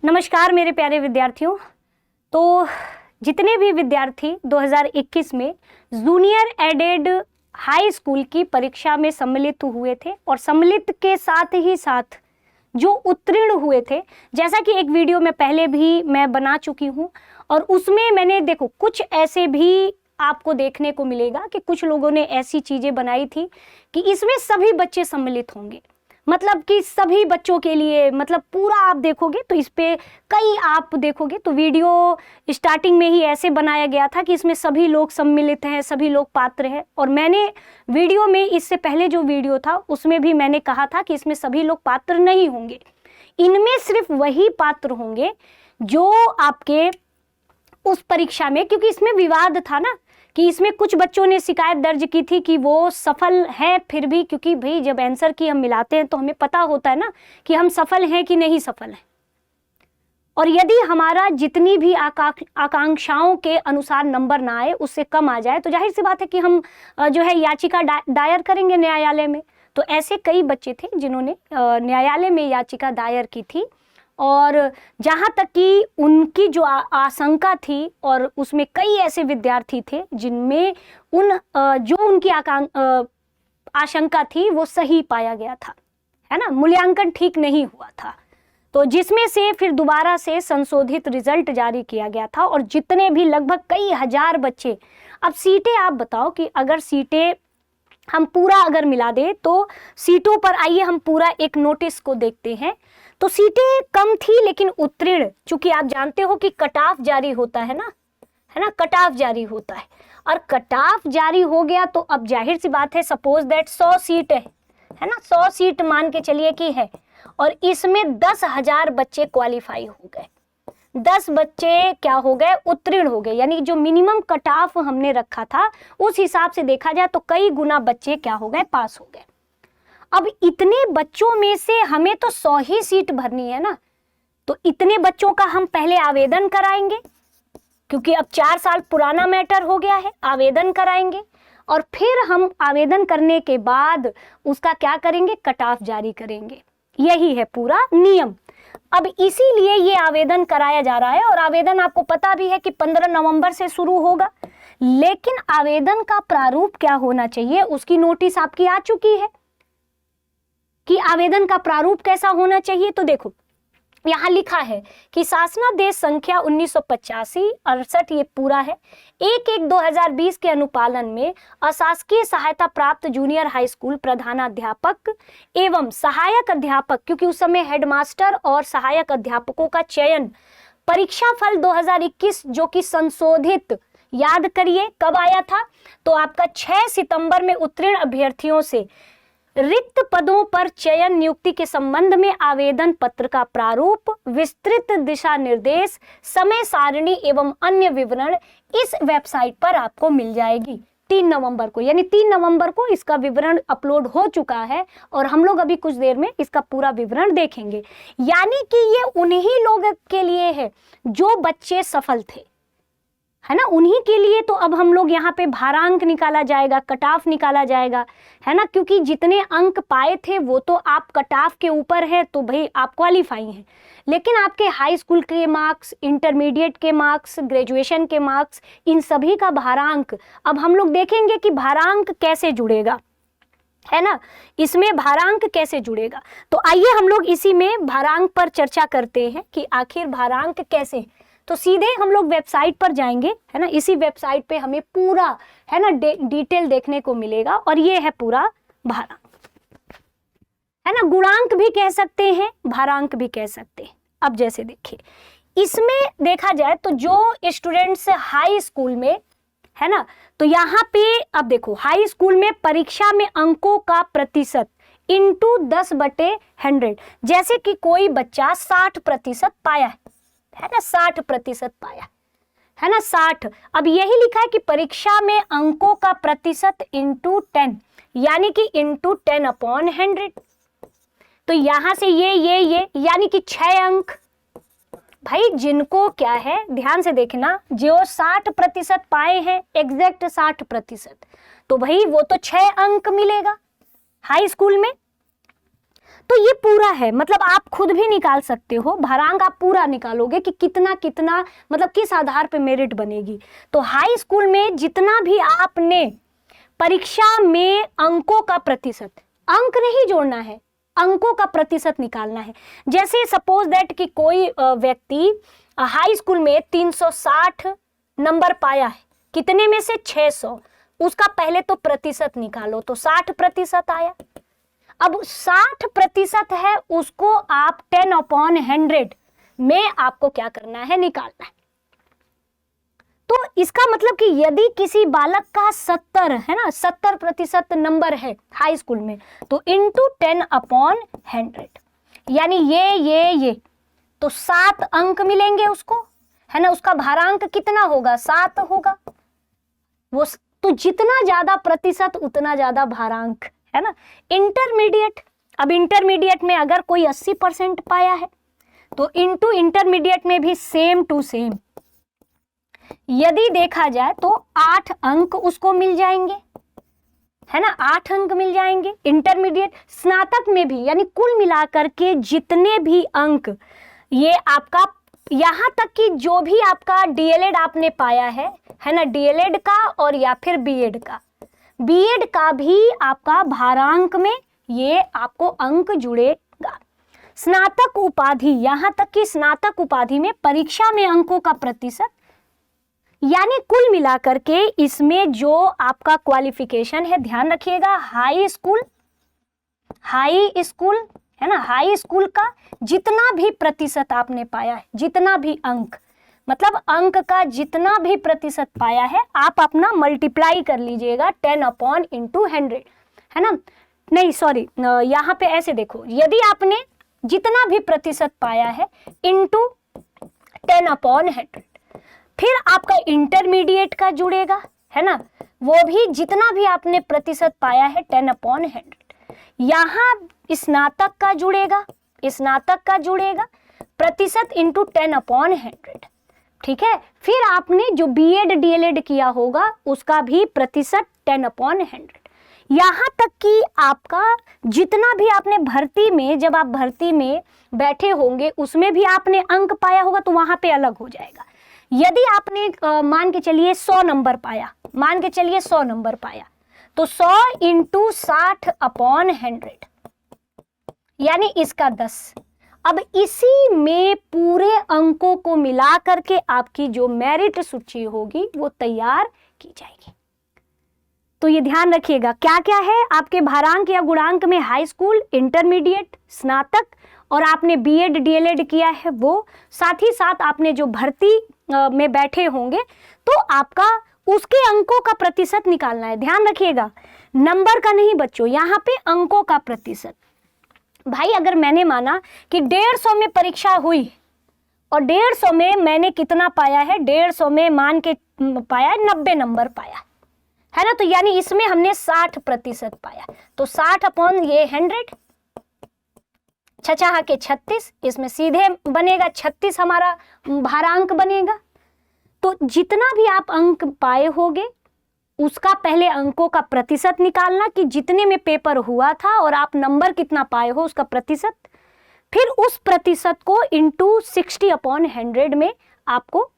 नमस्कार मेरे प्यारे विद्यार्थियों। तो जितने भी विद्यार्थी 2021 में जूनियर एडेड हाई स्कूल की परीक्षा में सम्मिलित हुए थे और सम्मिलित के साथ ही साथ जो उत्तीर्ण हुए थे, जैसा कि एक वीडियो में पहले भी मैं बना चुकी हूं और उसमें मैंने देखो कुछ ऐसे भी आपको देखने को मिलेगा कि कुछ लोगों ने ऐसी चीज़ें बनाई थी कि इसमें सभी बच्चे सम्मिलित होंगे, मतलब कि सभी बच्चों के लिए, मतलब पूरा आप देखोगे तो इस पे कई आप देखोगे तो वीडियो स्टार्टिंग में ही ऐसे बनाया गया था कि इसमें सभी लोग सम्मिलित हैं, सभी लोग पात्र हैं। और मैंने वीडियो में इससे पहले जो वीडियो था उसमें भी मैंने कहा था कि इसमें सभी लोग पात्र नहीं होंगे, इनमें सिर्फ वही पात्र होंगे जो आपके उस परीक्षा में, क्योंकि इसमें विवाद था ना कि इसमें कुछ बच्चों ने शिकायत दर्ज की थी कि वो सफल हैं फिर भी, क्योंकि भाई जब आंसर की हम मिलाते हैं तो हमें पता होता है ना कि हम सफल हैं कि नहीं सफल हैं। और यदि हमारा जितनी भी आकांक्षाओं के अनुसार नंबर ना आए, उससे कम आ जाए, तो जाहिर सी बात है कि हम जो है याचिका दायर करेंगे न्यायालय में। तो ऐसे कई बच्चे थे जिन्होंने न्यायालय में याचिका दायर की थी और जहाँ तक कि उनकी जो आशंका थी, और उसमें कई ऐसे विद्यार्थी थे जिनमें जो उनकी आशंका थी वो सही पाया गया था, है ना, मूल्यांकन ठीक नहीं हुआ था। तो जिसमें से फिर दोबारा से संशोधित रिजल्ट जारी किया गया था और जितने भी लगभग कई हजार बच्चे, अब सीटें आप बताओ कि अगर सीटें हम पूरा अगर मिला दे तो सीटों पर, आइए हम पूरा एक नोटिस को देखते हैं। तो सीटें कम थी लेकिन उत्तीर्ण, चूंकि आप जानते हो कि कट ऑफ जारी होता है ना, कट ऑफ जारी होता है, और कट ऑफ जारी हो गया तो अब जाहिर सी बात है, सपोज दैट 100 सीट है ना, 100 सीट मान के चलिए कि है, और इसमें 10,000 बच्चे क्वालिफाई हो गए, 10 बच्चे क्या हो गए, उत्तीर्ण हो गए। यानी जो मिनिमम कट ऑफ हमने रखा था उस हिसाब से देखा जाए तो कई गुना बच्चे क्या हो गए, पास हो गए। अब इतने बच्चों में से हमें तो 100 ही सीट भरनी है ना, तो इतने बच्चों का हम पहले आवेदन कराएंगे, क्योंकि अब 4 साल पुराना मैटर हो गया है, आवेदन कराएंगे और फिर हम आवेदन करने के बाद उसका क्या करेंगे, कट ऑफ जारी करेंगे। यही है पूरा नियम। अब इसीलिए ये आवेदन कराया जा रहा है और आवेदन आपको पता भी है कि 15 नवंबर से शुरू होगा, लेकिन आवेदन का प्रारूप क्या होना चाहिए उसकी नोटिस आपकी आ चुकी है कि आवेदन का प्रारूप कैसा होना चाहिए। तो देखो यहाँ लिखा है कि शासनादेश संख्या 1985-68 ये पूरा है, 1/1/2020 के अनुपालन में अशासकीय सहायता प्राप्त जूनियर हाई स्कूल प्रधानाध्यापक एवं सहायक अध्यापक, क्योंकि उस समय हेडमास्टर और सहायक अध्यापकों का चयन परीक्षा फल 2021 जो कि संशोधित, याद करिए कब आया था, तो आपका 6 सितंबर में उत्तीर्ण अभ्यर्थियों से रिक्त पदों पर चयन नियुक्ति के संबंध में आवेदन पत्र का प्रारूप, विस्तृत दिशा निर्देश, समय सारणी एवं अन्य विवरण इस वेबसाइट पर आपको मिल जाएगी 3 नवंबर को। यानी 3 नवंबर को इसका विवरण अपलोड हो चुका है और हम लोग अभी कुछ देर में इसका पूरा विवरण देखेंगे। यानी कि ये उन्हीं लोगों के लिए है जो बच्चे सफल थे, है ना, उन्हीं के लिए। तो अब हम लोग यहाँ पे भारांक निकाला जाएगा, कट ऑफ निकाला जाएगा, है ना, क्योंकि जितने अंक पाए थे वो तो आप कट ऑफ के ऊपर है तो भाई आप क्वालिफाई हैं, लेकिन आपके हाई स्कूल के मार्क्स, इंटरमीडिएट के मार्क्स, ग्रेजुएशन के मार्क्स, इन सभी का भारांक अब हम लोग देखेंगे कि भारांक कैसे जुड़ेगा, है ना, इसमें भारांक कैसे जुड़ेगा। तो आइए हम लोग इसी में भारांक पर चर्चा करते हैं कि आखिर भारांक कैसे। तो सीधे हम लोग वेबसाइट पर जाएंगे, है ना, इसी वेबसाइट पे हमें पूरा, है ना, डिटेल देखने को मिलेगा और ये है पूरा भारांक, है ना, गुणांक भी कह सकते हैं, भारांक भी कह सकते हैं। अब जैसे देखिए इसमें देखा जाए तो जो स्टूडेंट्स हाई स्कूल में, है ना, तो यहाँ पे अब देखो हाई स्कूल में परीक्षा में अंकों का प्रतिशत इंटू 10/100, जैसे कि कोई बच्चा 60% पाया है ना, 60% पाया है ना, 60। अब यही लिखा है कि परीक्षा में अंकों का प्रतिशत इंटू 10, यानी कि इंटू 10/100। तो यहां से ये यानी कि 6 अंक। भाई जिनको क्या है, ध्यान से देखना, जो 60% पाए हैं, एग्जैक्ट 60%, तो भाई वो तो 6 अंक मिलेगा हाई स्कूल में। तो ये पूरा है, मतलब आप खुद भी निकाल सकते हो, भारांक आप पूरा निकालोगे कि कितना कितना, मतलब किस आधार पे मेरिट बनेगी। तो हाई स्कूल में जितना भी आपने परीक्षा में अंकों का प्रतिशत, अंक नहीं जोड़ना है, अंकों का प्रतिशत निकालना है। जैसे सपोज दैट कि कोई व्यक्ति हाई स्कूल में 360 नंबर पाया है, कितने में से 600, उसका पहले तो प्रतिशत निकालो, तो 60% आया। अब 60% है, उसको आप 10/100 में आपको क्या करना है, निकालना है। तो इसका मतलब कि यदि किसी बालक का 70 है ना, 70% नंबर है हाई स्कूल में, तो इंटू 10/100, यानी ये तो 7 अंक मिलेंगे उसको, है ना। उसका भारांक कितना होगा, 7 होगा। वो तो जितना ज्यादा प्रतिशत उतना ज्यादा भारांक, है ना। इंटरमीडिएट, अब इंटरमीडिएट में अगर कोई 80% पाया है तो इंटू इंटरमीडिएट में भी सेम टू सेम, यदि देखा जाए तो 8 अंक उसको मिल जाएंगे, है ना, 8 अंक मिल जाएंगे। इंटरमीडिएट स्नातक में भी, यानी कुल मिलाकर के जितने भी अंक, ये आपका यहां तक कि जो भी आपका डीएलएड आपने पाया है ना, डीएलएड का और या फिर बीएड का भी आपका भारांक में ये आपको अंक जुड़ेगा। स्नातक उपाधि, यहां तक कि स्नातक उपाधि में परीक्षा में अंकों का प्रतिशत, यानी कुल मिलाकर के इसमें जो आपका क्वालिफिकेशन है, ध्यान रखिएगा, हाई स्कूल है ना, हाई स्कूल का जितना भी प्रतिशत आपने पाया है, जितना भी अंक, मतलब अंक का जितना भी प्रतिशत पाया है, आप अपना मल्टीप्लाई कर लीजिएगा 10/100, है ना। नहीं सॉरी, यहाँ पे ऐसे देखो, यदि आपने जितना भी प्रतिशत पाया है इंटू 10/100, फिर आपका इंटरमीडिएट का जुड़ेगा, है ना, वो भी जितना भी आपने प्रतिशत पाया है 10/100, यहाँ स्नातक का जुड़ेगा प्रतिशत इंटू 10/100, ठीक है। फिर आपने जो बीएड डीएलएड किया होगा उसका भी प्रतिशत 10/100, यहाँ तक कि आपका जितना भी आपने भर्ती में, जब आप भर्ती में बैठे होंगे उसमें भी आपने अंक पाया होगा तो वहां पे अलग हो जाएगा। यदि आपने मान के चलिए 100 नंबर पाया, तो 100 इंटू 60/100, यानी इसका 10। अब इसी में पूरे अंकों को मिला करके आपकी जो मेरिट सूची होगी वो तैयार की जाएगी। तो ये ध्यान रखिएगा, क्या क्या है आपके भारांक या गुणांक में, हाई स्कूल, इंटरमीडिएट, स्नातक, और आपने बीएड डीएलएड किया है वो, साथ ही साथ आपने जो भर्ती में बैठे होंगे तो आपका उसके अंकों का प्रतिशत निकालना है। ध्यान रखिएगा, नंबर का नहीं बच्चों, यहाँ पे अंकों का प्रतिशत। भाई अगर मैंने माना कि 150 में परीक्षा हुई और 150 में मैंने कितना पाया है, 150 में मान के पाया 90 नंबर पाया, है ना, तो यानी इसमें हमने 60% पाया, तो 60/100, छछा के 36, इसमें सीधे बनेगा 36 हमारा भारांक बनेगा। तो जितना भी आप अंक पाए होगे उसका पहले अंकों का प्रतिशत निकालना कि जितने में पेपर हुआ था और आप नंबर कितना पाए हो उसका प्रतिशत, फिर उस प्रतिशत को इंटू 60/100 में आपको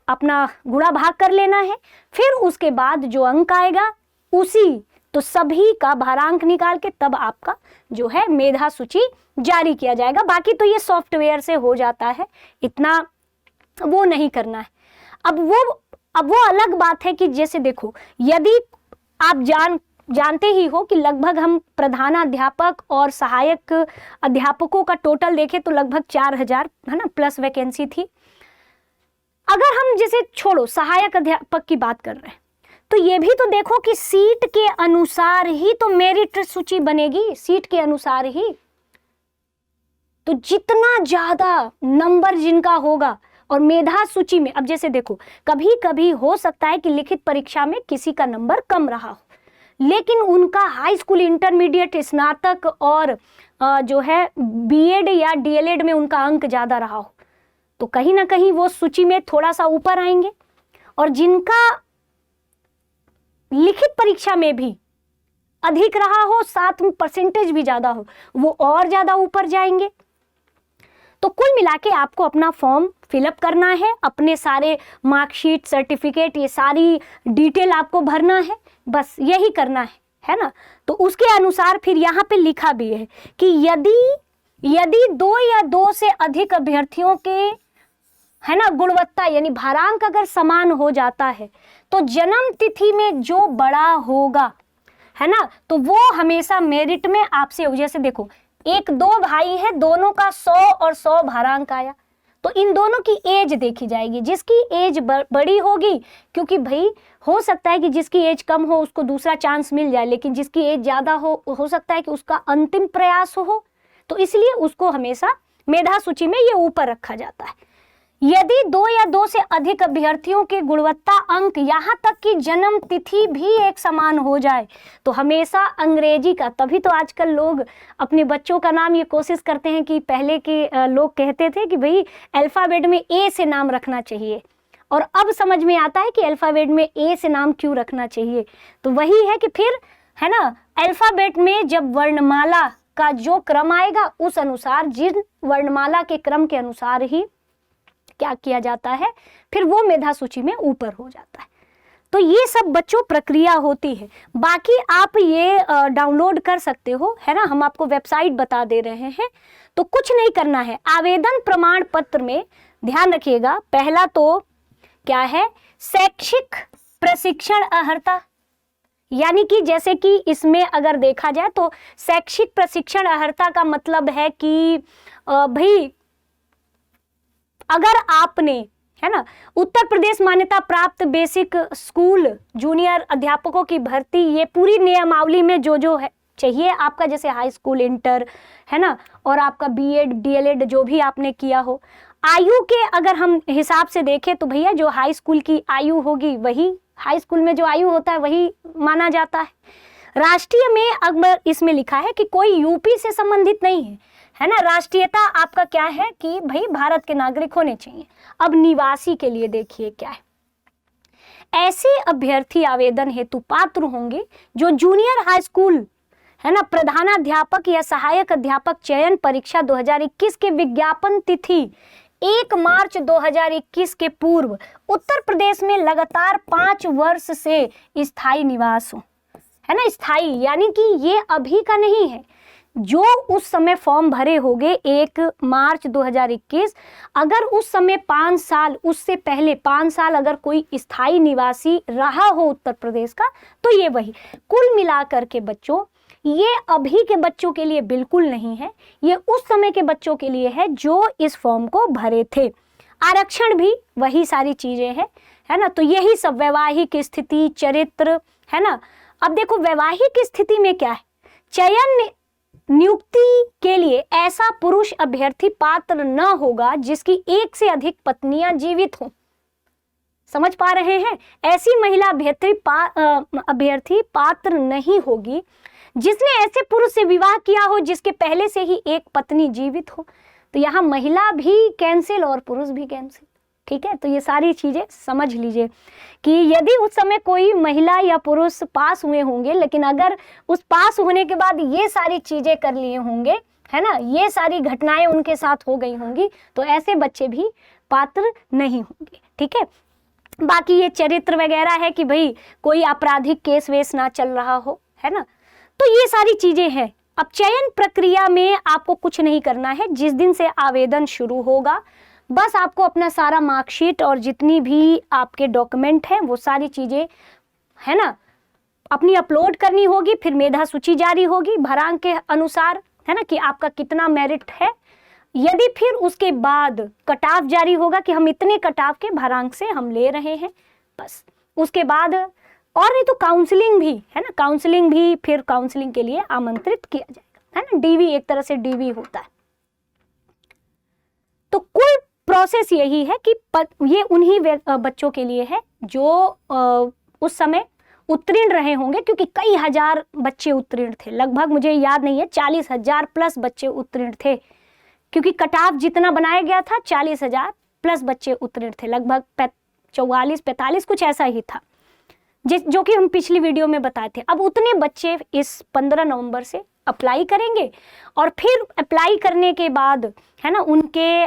अपना गुणा भाग कर लेना है। फिर उसके बाद जो अंक आएगा उसी, तो सभी का भारांक निकाल के तब आपका जो है मेधा सूची जारी किया जाएगा। बाकी तो ये सॉफ्टवेयर से हो जाता है, इतना वो नहीं करना है। अब वो अलग बात है कि जैसे देखो, यदि आप जानते ही हो कि लगभग हम प्रधानाध्यापक और सहायक अध्यापकों का टोटल देखें तो लगभग 4000 है ना प्लस वैकेंसी थी। अगर हम जैसे छोड़ो सहायक अध्यापक की बात कर रहे हैं तो ये भी तो देखो कि सीट के अनुसार ही तो मेरिट सूची बनेगी, सीट के अनुसार ही। तो जितना ज्यादा नंबर जिनका होगा और मेधा सूची में, अब जैसे देखो कभी कभी हो सकता है कि लिखित परीक्षा में किसी का नंबर कम रहा हो, लेकिन उनका हाई स्कूल, इंटरमीडिएट, स्नातक और जो है बीएड या डीएलएड में उनका अंक ज्यादा रहा हो, तो कहीं ना कहीं वो सूची में थोड़ा सा ऊपर आएंगे। और जिनका लिखित परीक्षा में भी अधिक रहा हो, साथ में परसेंटेज भी ज़्यादा हो, वो और ज़्यादा ऊपर जाएंगे। तो कुल मिला के आपको अपना फॉर्म फिलअप करना है, अपने सारे मार्कशीट, सर्टिफिकेट, ये सारी डिटेल आपको भरना है, बस यही करना है ना। तो उसके अनुसार फिर यहाँ पे लिखा भी है कि यदि 2 या 2 से अधिक अभ्यर्थियों के, है ना, गुणवत्ता यानी भारांक अगर समान हो जाता है तो जन्म तिथि में जो बड़ा होगा, है ना, तो वो हमेशा मेरिट में आपसे हो। जैसे देखो, 1-2 भाई है, दोनों का 100 और 100 भारांक आया, तो इन दोनों की एज देखी जाएगी। जिसकी एज बड़ी होगी, क्योंकि भाई हो सकता है कि जिसकी एज कम हो उसको दूसरा चांस मिल जाए, लेकिन जिसकी एज ज़्यादा हो सकता है कि उसका अंतिम प्रयास हो, तो इसलिए उसको हमेशा मेधा सूची में ये ऊपर रखा जाता है। यदि 2 या 2 से अधिक अभ्यर्थियों के गुणवत्ता अंक, यहाँ तक कि जन्म तिथि भी एक समान हो जाए, तो हमेशा अंग्रेजी का, तभी तो आजकल लोग अपने बच्चों का नाम ये कोशिश करते हैं कि पहले के लोग कहते थे कि भाई अल्फ़ाबेट में ए से नाम रखना चाहिए, और अब समझ में आता है कि अल्फ़ाबेट में ए से नाम क्यों रखना चाहिए। तो वही है कि फिर, है ना, अल्फ़ाबेट में जब वर्णमाला का जो क्रम आएगा उस अनुसार, जिन वर्णमाला के क्रम के अनुसार ही क्या किया जाता है, फिर वो मेधा सूची में ऊपर हो जाता है। तो ये सब बच्चों प्रक्रिया होती है। बाकी आप ये डाउनलोड कर सकते हो, है ना, हम आपको वेबसाइट बता दे रहे हैं। तो कुछ नहीं करना है। आवेदन प्रमाण पत्र में ध्यान रखिएगा, पहला तो क्या है, शैक्षिक प्रशिक्षण अर्हता, यानी कि जैसे कि इसमें अगर देखा जाए तो शैक्षिक प्रशिक्षण अर्हता का मतलब है कि भाई अगर आपने, है ना, उत्तर प्रदेश मान्यता प्राप्त बेसिक स्कूल जूनियर अध्यापकों की भर्ती, ये पूरी नियमावली में जो है चाहिए आपका, जैसे हाई स्कूल, इंटर, है ना, और आपका बीएड, डीएलएड जो भी आपने किया हो, आयु के अगर हम हिसाब से देखें तो भैया जो हाई स्कूल की आयु होगी वही, हाई स्कूल में जो आयु होता है वही माना जाता है। राष्ट्रीय में अगर इसमें लिखा है कि कोई यूपी से संबंधित नहीं है ना, राष्ट्रीयता आपका क्या है कि भाई भारत के नागरिक होने चाहिए। अब निवासी के लिए देखिए क्या है, ऐसे अभ्यर्थी आवेदन हेतु पात्र होंगे जो जूनियर हाई स्कूल, है ना, प्रधानाध्यापक या सहायक अध्यापक चयन परीक्षा 2021 के विज्ञापन तिथि 1 मार्च 2021 के पूर्व उत्तर प्रदेश में लगातार 5 वर्ष से स्थायी निवास हो, है ना, स्थायी यानी कि ये अभी का नहीं है, जो उस समय फॉर्म भरे होंगे 1 मार्च 2021, अगर उस समय 5 साल, उससे पहले 5 साल अगर कोई स्थायी निवासी रहा हो उत्तर प्रदेश का, तो ये वही। कुल मिलाकर के बच्चों, ये अभी के बच्चों के लिए बिल्कुल नहीं है, ये उस समय के बच्चों के लिए है जो इस फॉर्म को भरे थे। आरक्षण भी वही सारी चीजें हैं, है ना। तो यही सब, वैवाहिक स्थिति, चरित्र, है ना। अब देखो वैवाहिक स्थिति में क्या है, चयन नियुक्ति के लिए ऐसा पुरुष अभ्यर्थी पात्र न होगा जिसकी 1 से अधिक पत्नियां जीवित हों। समझ पा रहे हैं, ऐसी महिला अभ्यर्थी पात्र नहीं होगी जिसने ऐसे पुरुष से विवाह किया हो जिसके पहले से ही एक पत्नी जीवित हो। तो यहाँ महिला भी कैंसिल और पुरुष भी कैंसिल, ठीक है। तो ये सारी चीजें समझ लीजिए कि यदि उस समय कोई महिला या पुरुष पास हुए होंगे, लेकिन अगर उस पास होने के बाद ये सारी चीजें कर लिए होंगे, है ना, ये सारी घटनाएं उनके साथ हो गई होंगी, तो ऐसे बच्चे भी पात्र नहीं होंगे, ठीक है। बाकी ये चरित्र वगैरह है कि भाई कोई आपराधिक केस वेस ना चल रहा हो, है ना। तो ये सारी चीजें हैं। अब चयन प्रक्रिया में आपको कुछ नहीं करना है। जिस दिन से आवेदन शुरू होगा, बस आपको अपना सारा मार्कशीट और जितनी भी आपके डॉक्यूमेंट हैं वो सारी चीजें, है ना, अपनी अपलोड करनी होगी। फिर मेधा सूची जारी होगी भरांक के अनुसार, है ना, कि आपका कितना मेरिट है। यदि फिर उसके बाद कट ऑफ जारी होगा कि हम इतने कट ऑफ के भरांक से हम ले रहे हैं, बस उसके बाद, और नहीं तो काउंसलिंग भी, है ना, काउंसलिंग भी, फिर काउंसलिंग के लिए आमंत्रित किया जाएगा, है ना। डीवी एक तरह से डीवी होता है। तो कुल प्रोसेस यही है कि ये उन्हीं बच्चों के लिए है जो उस समय उत्तीर्ण रहे होंगे, क्योंकि कई हजार बच्चे उत्तीर्ण थे, लगभग मुझे याद नहीं है 40,000 प्लस बच्चे उत्तीर्ण थे, क्योंकि कट ऑफ जितना बनाया गया था 40,000 प्लस बच्चे उत्तीर्ण थे, लगभग 44-45 कुछ ऐसा ही था। जो कि हम पिछली वीडियो में बताए थे। अब उतने बच्चे इस 15 नवंबर से अप्लाई करेंगे और फिर अप्लाई करने के बाद है ना उनके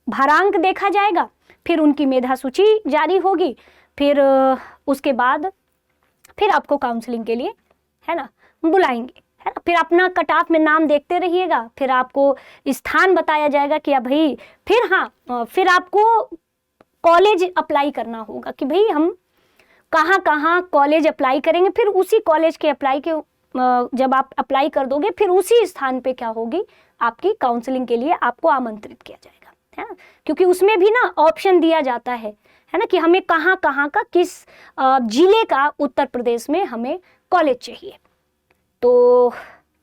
भारांक देखा जाएगा, फिर उनकी मेधा सूची जारी होगी, फिर उसके बाद फिर आपको काउंसलिंग के लिए है ना बुलाएंगे, है ना। फिर अपना कट ऑफ में नाम देखते रहिएगा, फिर आपको स्थान बताया जाएगा कि अब भाई फिर आपको कॉलेज अप्लाई करना होगा कि भाई हम कहाँ कहाँ कॉलेज अप्लाई करेंगे। फिर उसी कॉलेज के जब आप अप्लाई कर दोगे फिर उसी स्थान पे क्या होगी, आपकी काउंसलिंग के लिए आपको आमंत्रित किया जाएगा, है ना। क्योंकि उसमें भी ना ऑप्शन दिया जाता है ना, कि हमें कहाँ कहाँ का किस जिले का उत्तर प्रदेश में हमें कॉलेज चाहिए। तो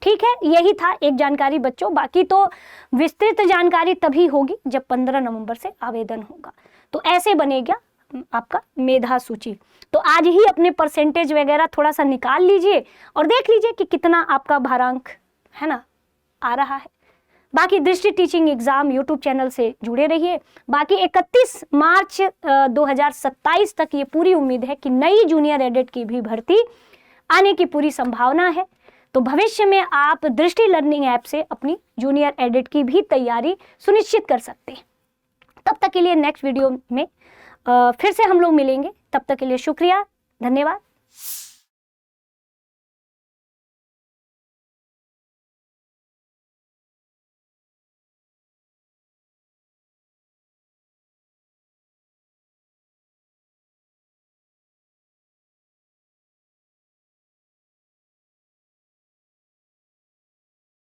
ठीक है, यही था एक जानकारी बच्चों। बाकी तो विस्तृत जानकारी तभी होगी जब 15 नवंबर से आवेदन होगा, तो ऐसे बनेगा आपका मेधा सूची। तो आज ही अपने परसेंटेज वगैरह थोड़ा सा निकाल लीजिए और देख लीजिए कि कितना आपका भारांक है ना आ रहा है। बाकी दृष्टि टीचिंग एग्जाम यूट्यूब चैनल से जुड़े रहिए। बाकी 31 मार्च 2027 तक ये पूरी उम्मीद है कि नई जूनियर एडेड की भी भर्ती आने की पूरी संभावना है। तो भविष्य में आप दृष्टि लर्निंग ऐप से अपनी जूनियर एडेड की भी तैयारी सुनिश्चित कर सकते हैं। तब तक के लिए नेक्स्ट वीडियो में फिर से हम लोग मिलेंगे। तब तक के लिए शुक्रिया, धन्यवाद।